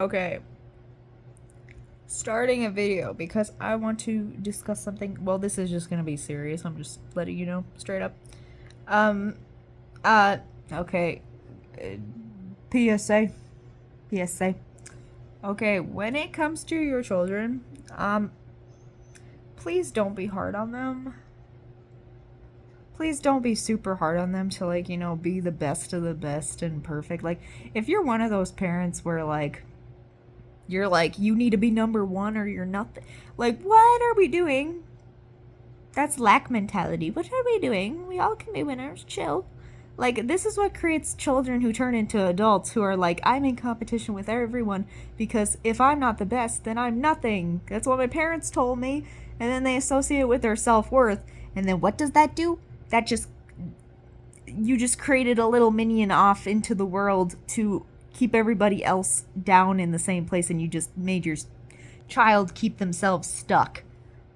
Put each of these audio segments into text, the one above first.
Okay, starting a video because I want to discuss something. Well, this is just gonna be serious. I'm just letting you know straight up. Um, okay. PSA. PSA. Okay, when it comes to your children, please don't be hard on them. Please don't be super hard on them to, like, be the best of the best and perfect. Like, if you're one of those parents where, like, you're like, you need to be number one or you're nothing. Like, what are we doing? That's lack mentality. What are we doing? We all can be winners. Chill. Like, this is what creates children who turn into adults who are like, I'm in competition with everyone because if I'm not the best, then I'm nothing. That's what my parents told me. And then they associate it with their self worth. And then what does that do? That just. You just created a little minion off into the world to keep everybody else down in the same place, and you just made your child keep themselves stuck.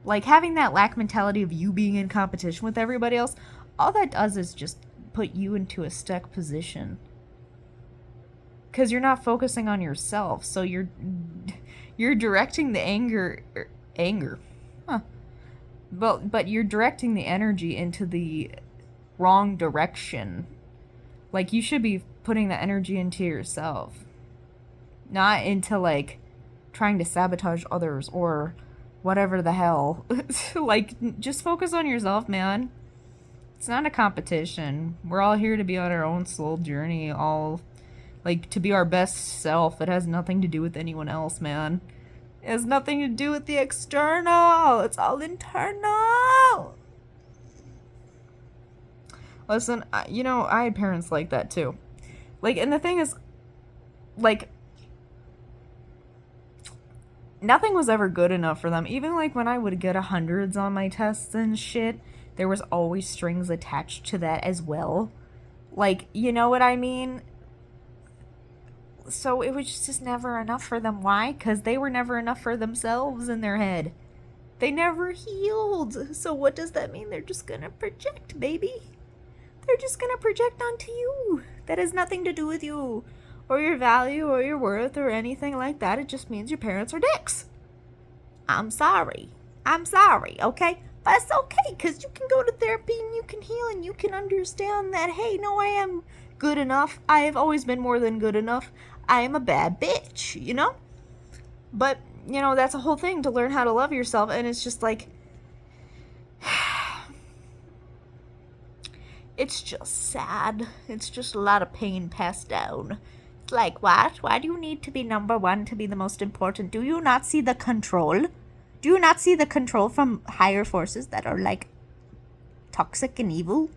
Like, having that lack mentality of you being in competition with everybody else, all that does is just put you into a stuck position. Because you're not focusing on yourself, so you're directing the anger. Huh. But you're directing the energy into the wrong direction. Like, you should be putting the energy into yourself, not into, like, trying to sabotage others or whatever the hell. Like, just focus on yourself, man. It's not a competition. We're all here to be on our own soul journey, all, like, to be our best self. It has nothing to do with anyone else, man. It has nothing to do with the external. It's all internal. Listen, I had parents like that too. Like, and the thing is, like, nothing was ever good enough for them. Even, like, when I would get hundreds on my tests and shit, there was always strings attached to that as well. Like, you know what I mean? So it was just never enough for them. Why? Because they were never enough for themselves in their head. They never healed. So what does that mean? They're just gonna project, baby. They're just gonna project onto you. That has nothing to do with you, or your value, or your worth, or anything like that. It just means your parents are dicks. I'm sorry. I'm sorry, okay? But it's okay, because you can go to therapy and you can heal and you can understand that, hey, no, I am good enough. I have always been more than good enough. I am a bad bitch, you know? But, that's a whole thing to learn how to love yourself, and it's just like, it's just sad. It's just a lot of pain passed down. It's like, what? Why do you need to be number one to be the most important? Do you not see the control? Do you not see the control from higher forces that are, like, toxic and evil?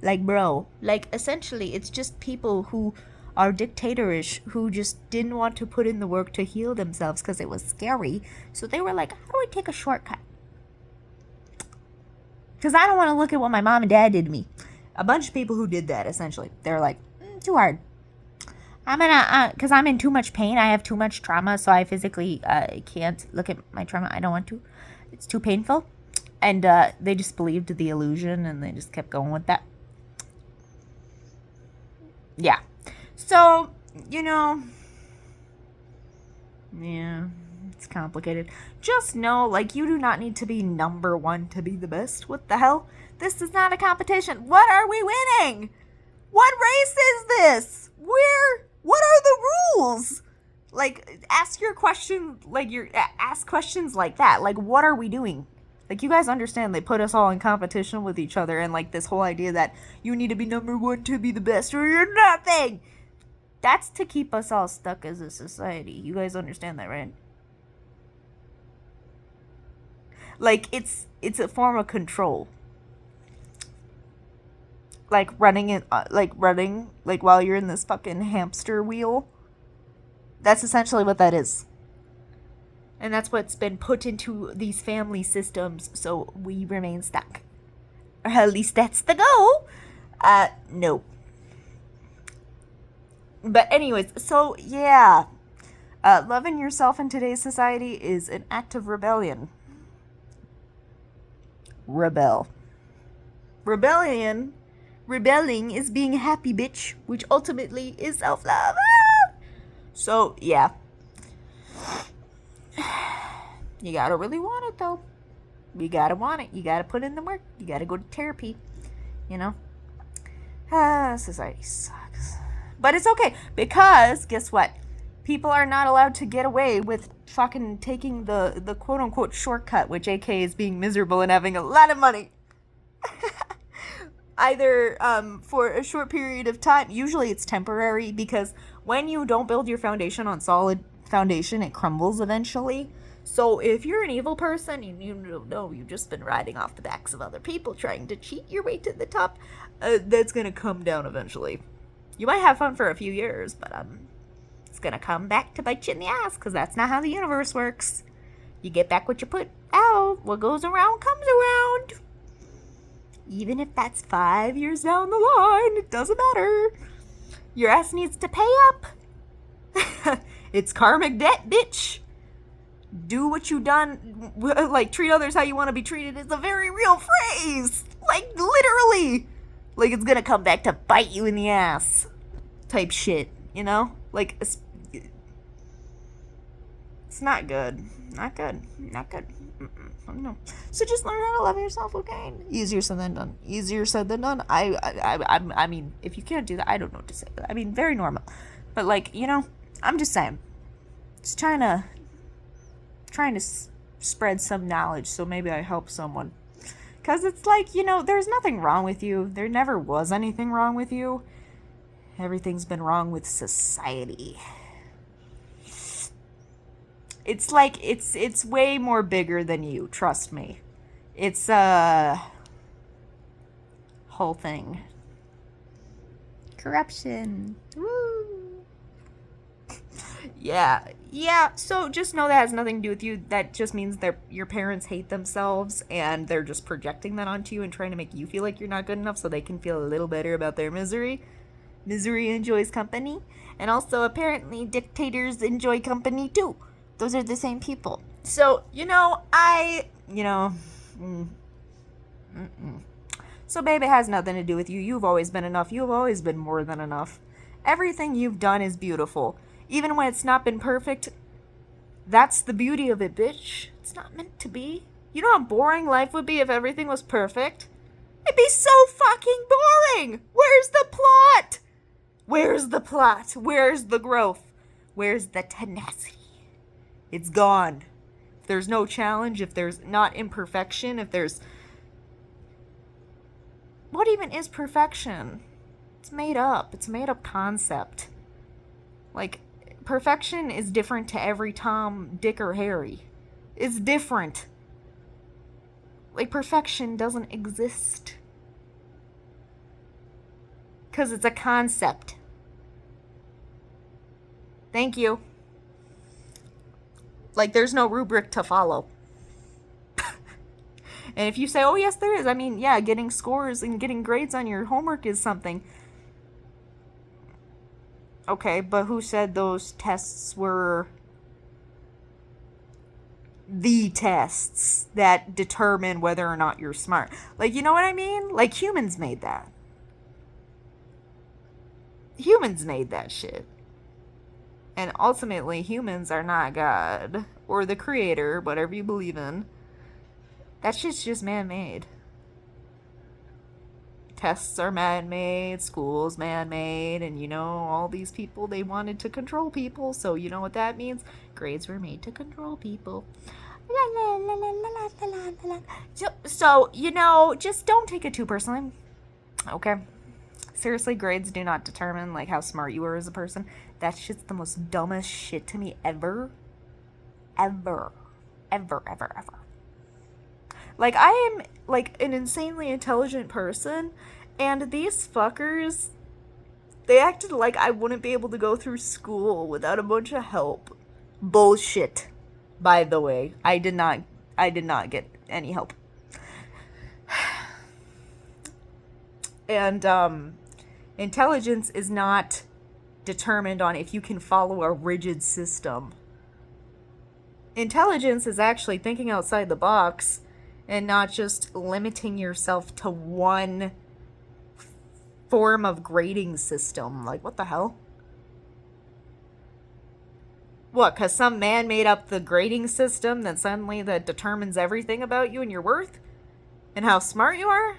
Like, bro, like, essentially, it's just people who are dictatorish, who just didn't want to put in the work to heal themselves because it was scary. So they were like, how do I take a shortcut? Because I don't want to look at what my mom and dad did to me. A bunch of people who did that, essentially. They're like, too hard. I'm gonna, because I'm in too much pain. I have too much trauma, so I physically can't look at my trauma. I don't want to. It's too painful. And they just believed the illusion, and they just kept going with that. Yeah. So, yeah, it's complicated. Just know, like, you do not need to be number one to be the best. What the hell? This is not a competition. What are we winning? What race is this? What are the rules? Like, ask your question, like, ask questions like that. Like, what are we doing? Like, you guys understand they put us all in competition with each other, and, like, this whole idea that you need to be number one to be the best or you're nothing. That's to keep us all stuck as a society. You guys understand that, right? Like, it's a form of control. Like running like while you're in this fucking hamster wheel. That's essentially what that is. And that's what's been put into these family systems, so we remain stuck. Or at least that's the goal. No. But anyways, so yeah. Loving yourself in today's society is an act of rebellion. Rebel. Rebelling is being a happy bitch, which ultimately is self-love. So, yeah. You gotta really want it, though. You gotta want it. You gotta put in the work. You gotta go to therapy. You know? Society sucks. But it's okay, because guess what? People are not allowed to get away with fucking taking the quote-unquote shortcut, which AK is being miserable and having a lot of money. Either for a short period of time. Usually it's temporary, because when you don't build your foundation on solid foundation, it crumbles eventually. So if you're an evil person and you know you've just been riding off the backs of other people trying to cheat your way to the top, that's gonna come down eventually. You might have fun for a few years, but it's gonna come back to bite you in the ass, because that's not how the universe works. You get back what you put out. What goes around comes around. Even if that's 5 years down the line, it doesn't matter. Your ass needs to pay up. It's karmic debt, bitch. Do what you done, like, treat others how you want to be treated is a very real phrase. Like, literally. Like, it's gonna come back to bite you in the ass. Type shit, you know? Like, it's not good. Not good. Not good. No. So just learn how to love yourself, okay? Easier said than done. Easier said than done. I mean, if you can't do that, I don't know what to say. I mean, very normal. But, like, you know, I'm just saying. Just trying to spread some knowledge, so maybe I help someone. Because it's like, you know, there's nothing wrong with you. There never was anything wrong with you. Everything's been wrong with society. It's like, it's way more bigger than you, trust me. It's a whole thing. Corruption. Woo. Yeah, so just know that has nothing to do with you. That just means that your parents hate themselves, and they're just projecting that onto you and trying to make you feel like you're not good enough so they can feel a little better about their misery. Misery enjoys company. And also, apparently, dictators enjoy company too. Those are the same people. So, So, babe, it has nothing to do with you. You've always been enough. You've always been more than enough. Everything you've done is beautiful. Even when it's not been perfect, that's the beauty of it, bitch. It's not meant to be. You know how boring life would be if everything was perfect? It'd be so fucking boring! Where's the plot? Where's the plot? Where's the growth? Where's the tenacity? It's gone. If there's no challenge, if there's not imperfection, if there's... What even is perfection? It's made up. It's a made up concept. Like, perfection is different to every Tom, Dick, or Harry. It's different. Like, perfection doesn't exist. Because it's a concept. Thank you. Like, there's no rubric to follow. And if you say, oh, yes, there is. I mean, yeah, getting scores and getting grades on your homework is something. Okay, but who said those tests were the tests that determine whether or not you're smart? Like, you know what I mean? Like, humans made that. Humans made that shit. And ultimately, humans are not God or the creator, whatever you believe in. That shit's just man-made. Tests are man-made, school's man-made, and you know, all these people, they wanted to control people, so you know what that means? Grades were made to control people. So, you know, just don't take it too personally. Okay? Seriously, grades do not determine, like, how smart you are as a person. That shit's the most dumbest shit to me ever. Ever. Ever, ever, ever. Like, I am, like, an insanely intelligent person, and these fuckers, they acted like I wouldn't be able to go through school without a bunch of help. Bullshit. By the way, I did not get any help. And, intelligence is not determined on if you can follow a rigid system. Intelligence is actually thinking outside the box and not just limiting yourself to one form of grading system. Like, what the hell? What, because some man made up the grading system that determines everything about you and your worth? And how smart you are?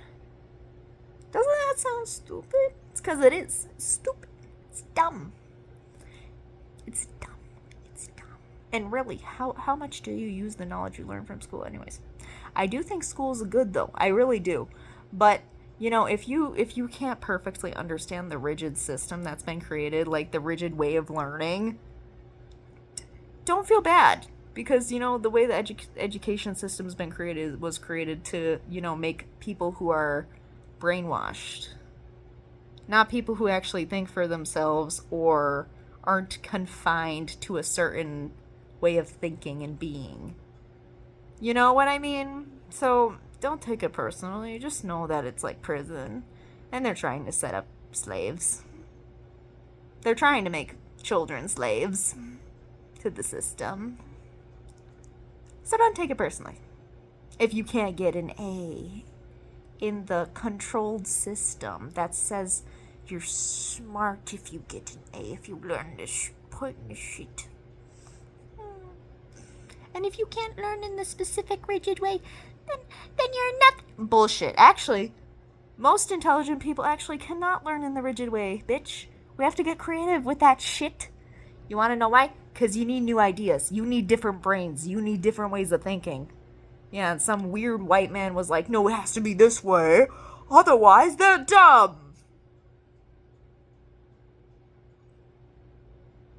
Doesn't that sound stupid? It's because it is stupid. It's dumb. It's dumb. It's dumb. And really, how much do you use the knowledge you learn from school anyways? I do think school's good though. I really do. But you know, if you can't perfectly understand the rigid system that's been created, like the rigid way of learning, don't feel bad, because you know the way the education system's been created was created to, you know, make people who are brainwashed, not people who actually think for themselves or aren't confined to a certain way of thinking and being. You know what I mean? So don't take it personally. Just know that it's like prison and they're trying to set up slaves. They're trying to make children slaves to the system. So don't take it personally. If you can't get an A in the controlled system that says you're smart if you get an A, if you learn this pointless shit. And if you can't learn in the specific rigid way, then you're nothing. Bullshit. Actually, most intelligent people actually cannot learn in the rigid way, bitch. We have to get creative with that shit. You want to know why? Because you need new ideas. You need different brains. You need different ways of thinking. Yeah, and some weird white man was like, no, it has to be this way. Otherwise, they're dumb.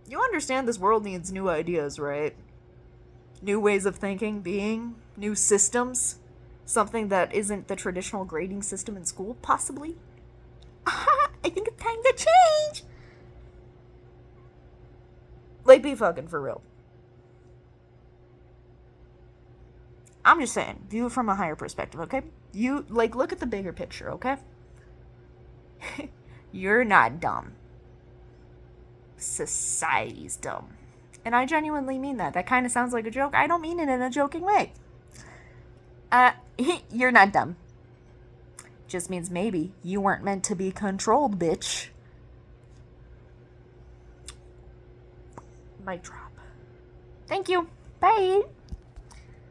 You understand this world needs new ideas, right? New ways of thinking, being, new systems. Something that isn't the traditional grading system in school, possibly. I think it's time to change. Like, be fucking for real. I'm just saying, view it from a higher perspective, okay? You, like, look at the bigger picture, okay? You're not dumb. Society's dumb. And I genuinely mean that. That kind of sounds like a joke. I don't mean it in a joking way. You're not dumb. Just means maybe you weren't meant to be controlled, bitch. Mic drop. Thank you. Bye.